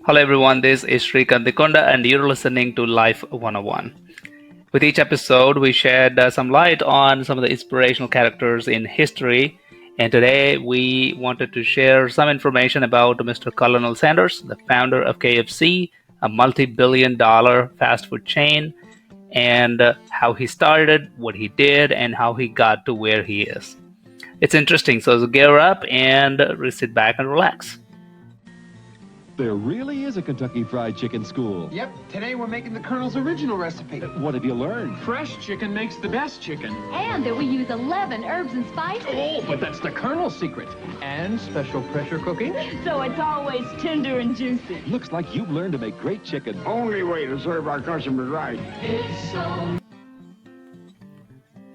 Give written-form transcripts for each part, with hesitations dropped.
Hello everyone, this is Kandikonda and you're listening to Life 101. With each episode, we shed some light on some of the inspirational characters in history. And today we wanted to share some information about Mr. Colonel Sanders, the founder of KFC, a multi-billion dollar fast food chain, and how he started, what he did, and how he got to where he is. It's interesting, so gear up and sit back and relax. There really is a Kentucky Fried Chicken school. Yep, today we're making the Colonel's original recipe. What have you learned? Fresh chicken makes the best chicken. And that we use 11 herbs and spices. Oh, but that's the Colonel's secret. And special pressure cooking. So it's always tender and juicy. Looks like you've learned to make great chicken. Only way to serve our customers right.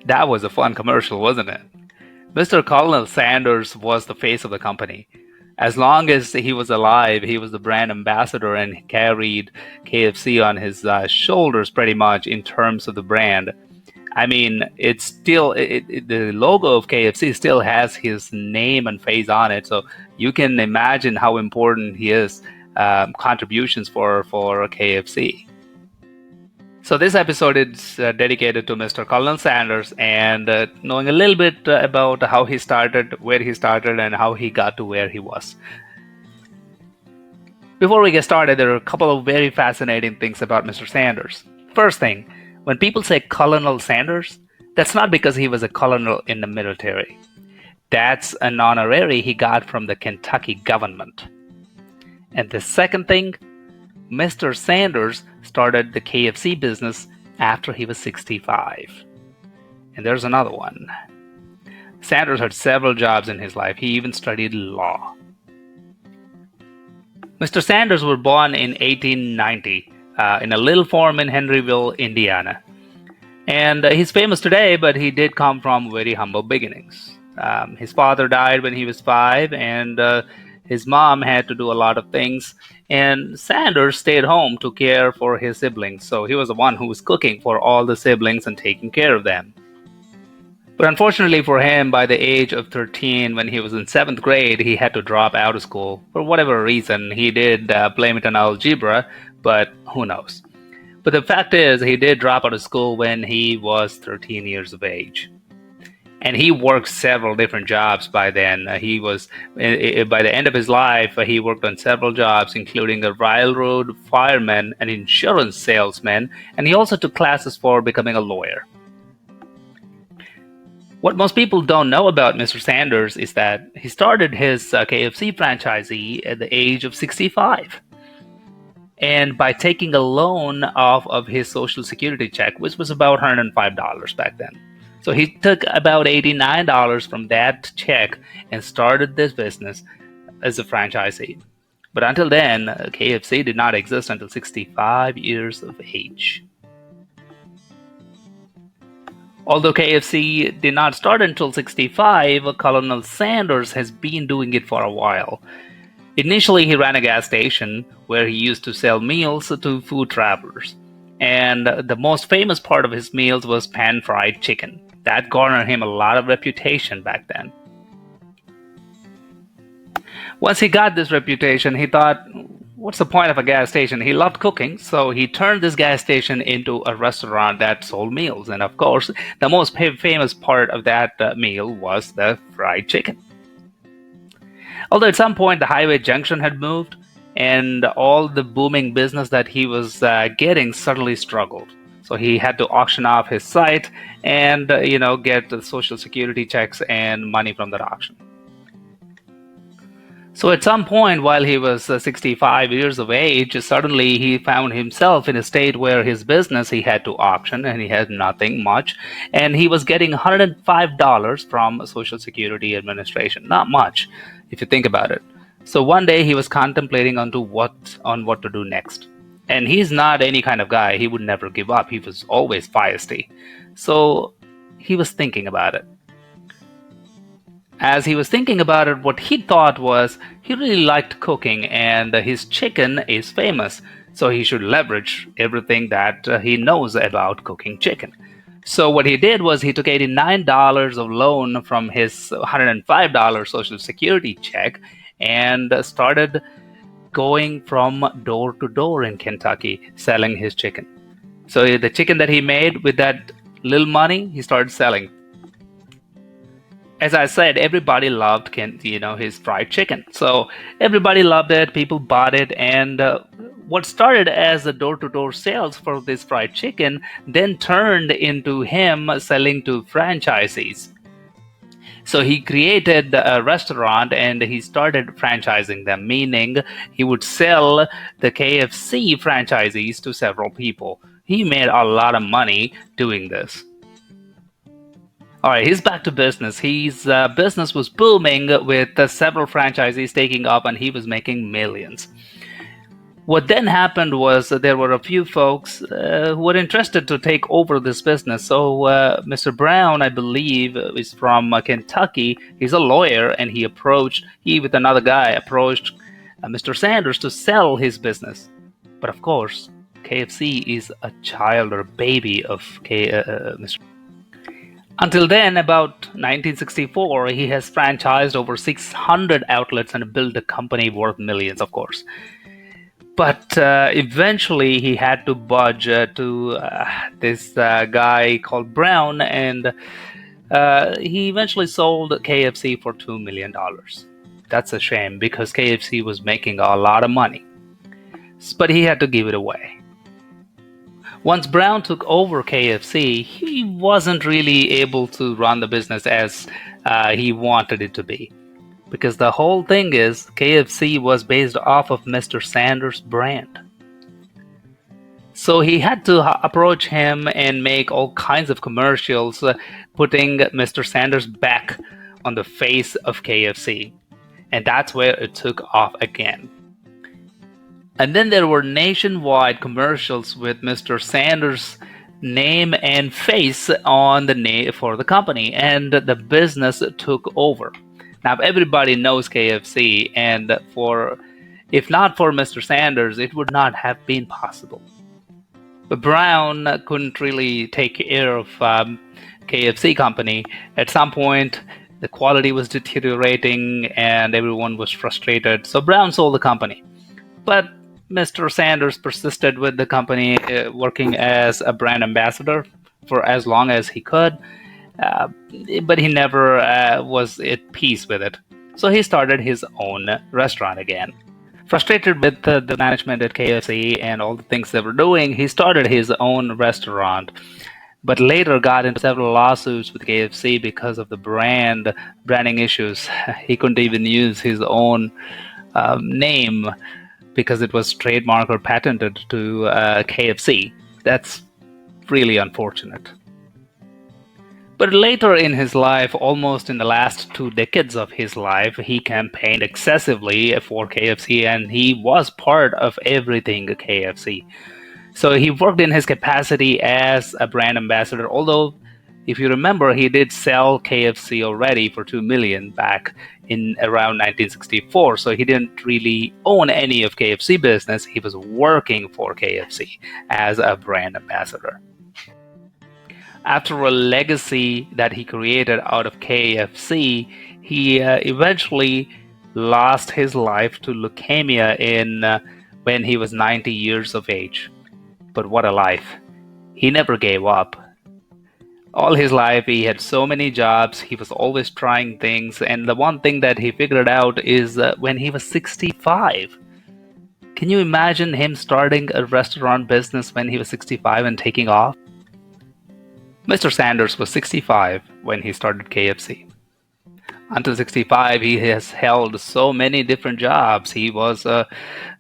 That was a fun commercial, wasn't it? Mr. Colonel Sanders was the face of the company. As long as he was alive, he was the brand ambassador and carried KFC on his shoulders pretty much in terms of the brand. I mean, it's still, the logo of KFC still has his name and face on it. So you can imagine how important he is, contributions for KFC. So this episode is dedicated to Mr. Colonel Sanders and knowing a little bit about how he started, where he started, and how he got to where he was. Before we get started, there are a couple of very fascinating things about Mr. Sanders. First thing, when people say Colonel Sanders, that's not because he was a colonel in the military. That's an honorary he got from the Kentucky government. And the second thing, Mr. Sanders started the KFC business after he was 65. And there's another one. Sanders had several jobs in his life. He even studied law. Mr. Sanders was born in 1890 in a little farm in Henryville, Indiana. And he's famous today, but he did come from very humble beginnings. His father died when he was 5, and his mom had to do a lot of things, and Sanders stayed home to care for his siblings. So he was the one who was cooking for all the siblings and taking care of them. But unfortunately for him, by the age of 13, when he was in 7th grade, he had to drop out of school. For whatever reason, he did blame it on algebra, but who knows. But the fact is, he did drop out of school when he was 13 years of age. And he worked several different jobs by then. By the end of his life, he worked on several jobs, including a railroad fireman, an insurance salesman, and he also took classes for becoming a lawyer. What most people don't know about Mr. Sanders is that he started his KFC franchisee at the age of 65. And by taking a loan off of his Social Security check, which was about $105 back then. So he took about $89 from that check and started this business as a franchisee. But until then, KFC did not exist until 65 years of age. Although KFC did not start until 65, Colonel Sanders has been doing it for a while. Initially, he ran a gas station where he used to sell meals to food travelers. And the most famous part of his meals was pan-fried chicken. That garnered him a lot of reputation back then. Once he got this reputation, he thought, what's the point of a gas station? He loved cooking, so he turned this gas station into a restaurant that sold meals. And of course, the most famous part of that meal was the fried chicken. Although at some point the highway junction had moved, and all the booming business that he was getting suddenly struggled. So he had to auction off his site and, get the Social Security checks and money from that auction. So at some point while he was 65 years of age, suddenly he found himself in a state where his business he had to auction and he had nothing much. And he was getting $105 from Social Security Administration. Not much, if you think about it. So one day he was contemplating on what to do next. And he's not any kind of guy. He would never give up. He was always feisty. So he was thinking about it. As he was thinking about it, what he thought was he really liked cooking and his chicken is famous. So he should leverage everything that he knows about cooking chicken. So what he did was he took $89 of loan from his $105 Social Security check and started going from door to door in Kentucky selling his chicken. So the chicken that he made with that little money, he started selling. As I said, everybody loved his fried chicken. So everybody loved it. People bought it, and what started as a door-to-door sales for this fried chicken then turned into him selling to franchisees. So he created a restaurant and he started franchising them, meaning he would sell the KFC franchisees to several people. He made a lot of money doing this. All right, he's back to business. His business was booming with several franchisees taking up, and he was making millions. What then happened was there were a few folks who were interested to take over this business. So Mr. Brown, I believe, is from Kentucky. He's a lawyer, and he with another guy approached Mr. Sanders to sell his business. But of course, KFC is a child or baby of Mr. Until then, about 1964, he has franchised over 600 outlets and built a company worth millions, of course. But eventually, he had to budge to this guy called Brown, and he eventually sold KFC for $2 million. That's a shame because KFC was making a lot of money. But he had to give it away. Once Brown took over KFC, he wasn't really able to run the business as he wanted it to be. Because the whole thing is, KFC was based off of Mr. Sanders' brand. So he had to approach him and make all kinds of commercials, putting Mr. Sanders back on the face of KFC. And that's where it took off again. And then there were nationwide commercials with Mr. Sanders' name and face on the name for the company, and the business took over. Now everybody knows KFC, and if not for Mr. Sanders, it would not have been possible. But Brown couldn't really take care of KFC company. At some point, the quality was deteriorating, and everyone was frustrated. So Brown sold the company. But Mr. Sanders persisted with the company, working as a brand ambassador for as long as he could, but he never was at peace with it. So he started his own restaurant again. Frustrated with the management at KFC and all the things they were doing, he started his own restaurant, but later got into several lawsuits with KFC because of the branding issues. He couldn't even use his own name because it was trademarked or patented to KFC. That's really unfortunate. But later in his life, almost in the last 2 decades of his life, he campaigned excessively for KFC, and he was part of everything KFC. So he worked in his capacity as a brand ambassador, although if you remember, he did sell KFC already for $2 million back in around 1964. So he didn't really own any of KFC business. He was working for KFC as a brand ambassador. After a legacy that he created out of KFC, he eventually lost his life to leukemia when he was 90 years of age. But what a life. He never gave up. All his life, he had so many jobs. He was always trying things. And the one thing that he figured out is when he was 65. Can you imagine him starting a restaurant business when he was 65 and taking off? Mr. Sanders was 65 when he started KFC. Until 65, he has held so many different jobs. He was a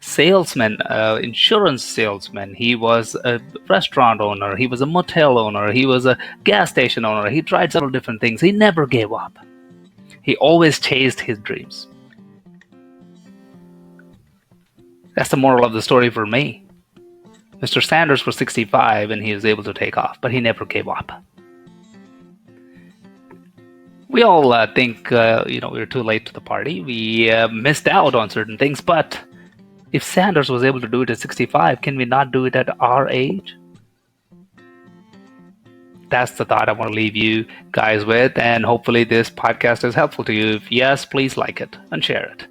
salesman, insurance salesman. He was a restaurant owner. He was a motel owner. He was a gas station owner. He tried several different things. He never gave up. He always chased his dreams. That's the moral of the story for me. Mr. Sanders was 65 and he was able to take off, but he never gave up. We all think, we're too late to the party. We missed out on certain things, but if Sanders was able to do it at 65, can we not do it at our age? That's the thought I want to leave you guys with, and hopefully this podcast is helpful to you. If yes, please like it and share it.